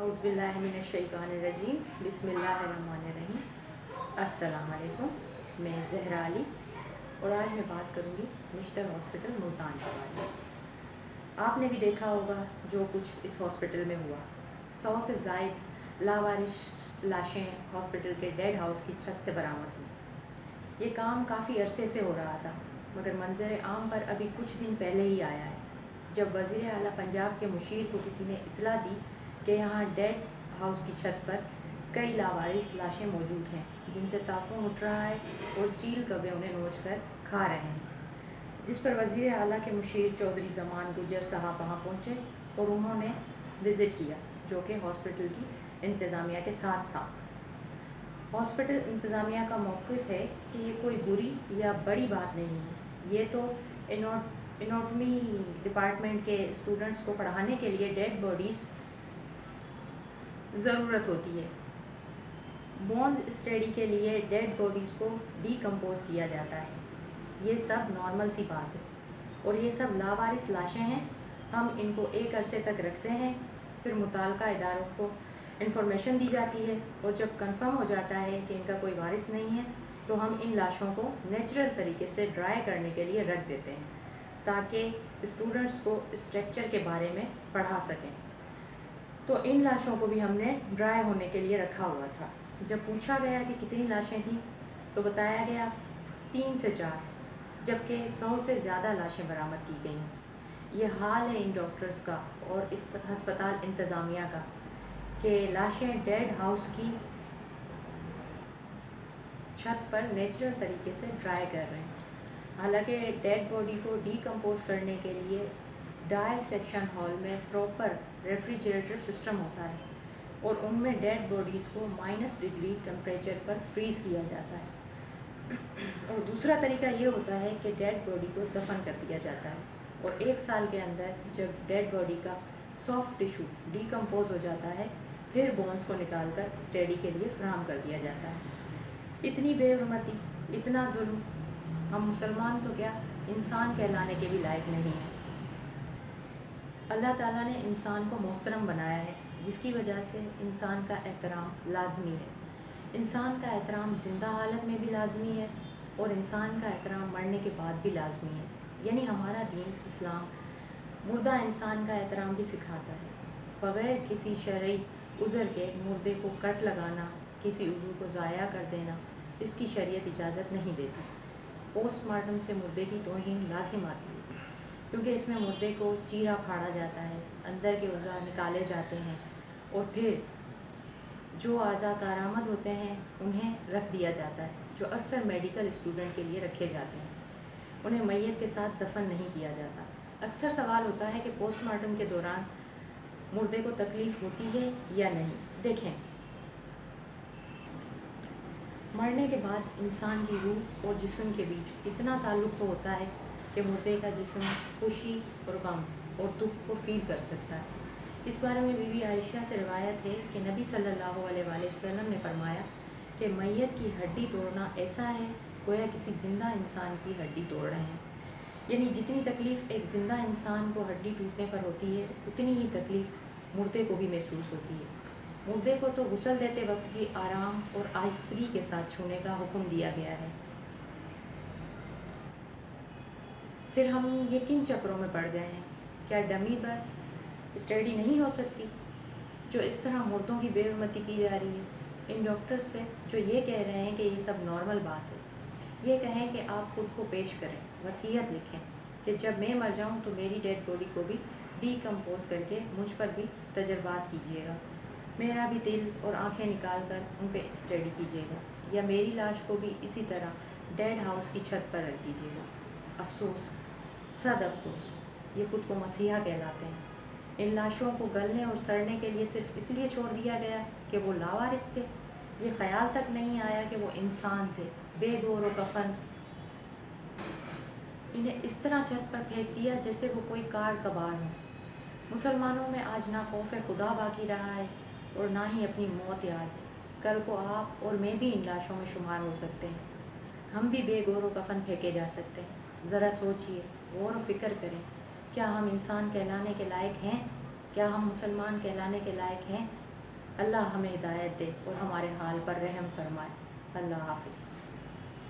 औज़ बिल्लाहि मिनश्शैतानिर्रजीम बिस्मिल्लाहिर्रहमानिर्रहीम। अस्सलाम वालेकुम। मैं ज़हरा अली और आज मैं बात करूँगी निश्तर हॉस्पिटल मुल्तान के बारे में। आपने भी देखा होगा जो कुछ इस हॉस्पिटल में हुआ। 100 से ज़ायद लावारिस लाशें हॉस्पिटल के डेड हाउस की छत से बरामद हुई। ये काम काफ़ी अरसे से हो रहा था, मगर मंजर आम पर अभी कुछ दिन पहले ही आया है, जब वज़ीर आला पंजाब के मुशीर को किसी ने इत्तला दी कि यहाँ डेड हाउस की छत पर कई लावारिस लाशें मौजूद हैं जिनसे ताफ़ुन उठ रहा है और चील कौवे उन्हें नोच कर खा रहे हैं। जिस पर वज़ीर आला के मुशीर चौधरी ज़मान गुजर साहब वहाँ पहुँचे और उन्होंने विज़िट किया, जो कि हॉस्पिटल की इंतज़ामिया के साथ था। हॉस्पिटल इंतज़ामिया का मौक़िफ़ है कि ये कोई बुरी या बड़ी बात नहीं है। ये तो एनाटॉमी डिपार्टमेंट के स्टूडेंट्स को पढ़ाने के लिए डेड बॉडीज़ ज़रूरत होती है। बोन स्टडी के लिए डेड बॉडीज़ को डीकम्पोज़ किया जाता है। ये सब नॉर्मल सी बात है और ये सब लावारिस लाशें हैं। हम इनको एक अरसे तक रखते हैं, फिर मुताल्लिका इदारों को इन्फॉर्मेशन दी जाती है और जब कंफर्म हो जाता है कि इनका कोई वारिस नहीं है तो हम इन लाशों को नेचुरल तरीके से ड्राई करने के लिए रख देते हैं ताकि स्टूडेंट्स को स्ट्रक्चर के बारे में पढ़ा सकें। तो इन लाशों को भी हमने ड्राई होने के लिए रखा हुआ था। जब पूछा गया कि कितनी लाशें थीं तो बताया गया 3 से 4, जबकि 100 से ज़्यादा लाशें बरामद की गई। ये हाल है इन डॉक्टर्स का और इस हस्पताल इंतज़ामिया का कि लाशें डेड हाउस की छत पर नेचुरल तरीके से ड्राई कर रहे हैं। हालांकि डेड बॉडी को डीकम्पोज़ करने के लिए डाइसेक्शन हॉल में प्रॉपर रेफ्रिजरेटर सिस्टम होता है और उनमें डेड बॉडीज़ को -डिग्री टेम्परेचर पर फ्रीज़ किया जाता है। और दूसरा तरीका ये होता है कि डेड बॉडी को दफन कर दिया जाता है और 1 साल के अंदर जब डेड बॉडी का सॉफ्ट टिश्यू डीकम्पोज़ हो जाता है, फिर बोन्स को निकाल कर स्टडी के लिए फराहम कर दिया जाता है। इतनी बेहुरमती, इतना जुल्म, हम मुसलमान तो क्या इंसान कहलाने के भी लायक नहीं हैं। अल्लाह ताला ने इंसान को मोहतरम बनाया है, जिसकी वजह से इंसान का एहतराम लाजमी है। इंसान का एहतराम ज़िंदा हालत में भी लाजमी है और इंसान का एहतराम मरने के बाद भी लाजमी है। यानी हमारा दीन इस्लाम मुर्दा इंसान का एहतराम भी सिखाता है। बग़ैर किसी शरई उज़र के मुर्दे को कट लगाना, किसी उज़ू को ज़ाया कर देना, इसकी शरीयत इजाज़त नहीं देती। पोस्टमार्टम से मुर्दे की तौहीन लाजिम आती है, क्योंकि इसमें मुर्दे को चीरा फाड़ा जाता है, अंदर के उज़ा निकाले जाते हैं और फिर जो अज़ा कारामद होते हैं उन्हें रख दिया जाता है, जो अक्सर मेडिकल स्टूडेंट के लिए रखे जाते हैं। उन्हें मैयत के साथ दफन नहीं किया जाता। अक्सर सवाल होता है कि पोस्टमार्टम के दौरान मुर्दे को तकलीफ़ होती है या नहीं। देखें, मरने के बाद इंसान की रूह और जिस्म के बीच इतना ताल्लुक़ तो होता है कि मुर्दे का जिस्म खुशी और गम और दुख को फील कर सकता है। इस बारे में बीबी आयशा से रिवायत है कि नबी सल्लल्लाहु अलैहि वसल्लम ने फरमाया कि मैयत की हड्डी तोड़ना ऐसा है गोया किसी ज़िंदा इंसान की हड्डी तोड़ रहे हैं। यानी जितनी तकलीफ़ एक ज़िंदा इंसान को हड्डी टूटने पर होती है, उतनी ही तकलीफ़ मुर्दे को भी महसूस होती है। मुर्दे को तो गुस्ल देते वक्त भी आराम और आहिस्तगी के साथ छूने का हुक्म दिया गया है। फिर हम ये किन चक्रों में पड़ गए हैं? क्या डमी पर स्टडी नहीं हो सकती? जो इस तरह मुर्दों की बेहुरमती की जा रही है। इन डॉक्टर्स से जो ये कह रहे हैं कि ये सब नॉर्मल बात है, ये कहें कि आप खुद को पेश करें, वसीयत लिखें कि जब मैं मर जाऊँ तो मेरी डेड बॉडी को भी डीकम्पोज़ करके मुझ पर भी तजर्बात कीजिएगा, मेरा भी दिल और आँखें निकाल कर उन पर स्टडी कीजिएगा, या मेरी लाश को भी इसी तरह डेड हाउस की छत पर रख दीजिएगा। अफसोस, सद अफसोस, ये ख़ुद को मसीहा कहलाते हैं। इन लाशों को गलने और सड़ने के लिए सिर्फ इसलिए छोड़ दिया गया कि वो लावारिस थे। ये ख्याल तक नहीं आया कि वो इंसान थे, बेगौर व कफन। इन्हें इस तरह छत पर फेंक दिया जैसे वो कोई कार कबार हो। मुसलमानों में आज ना खौफ खुदा बाकी रहा है और ना ही अपनी मौत याद है। कल को आप और मैं भी इन लाशों में शुमार हो सकते हैं। हम भी बेगौर व कफन फेंके जा सकते हैं। ज़रा सोचिए, गौर व फिक्र करें, क्या हम इंसान कहलाने के लायक हैं? क्या हम मुसलमान कहलाने के लायक हैं? اللہ ہمیں ہدایت دے اور ہمارے حال پر رحم فرمائے۔ اللہ حافظ۔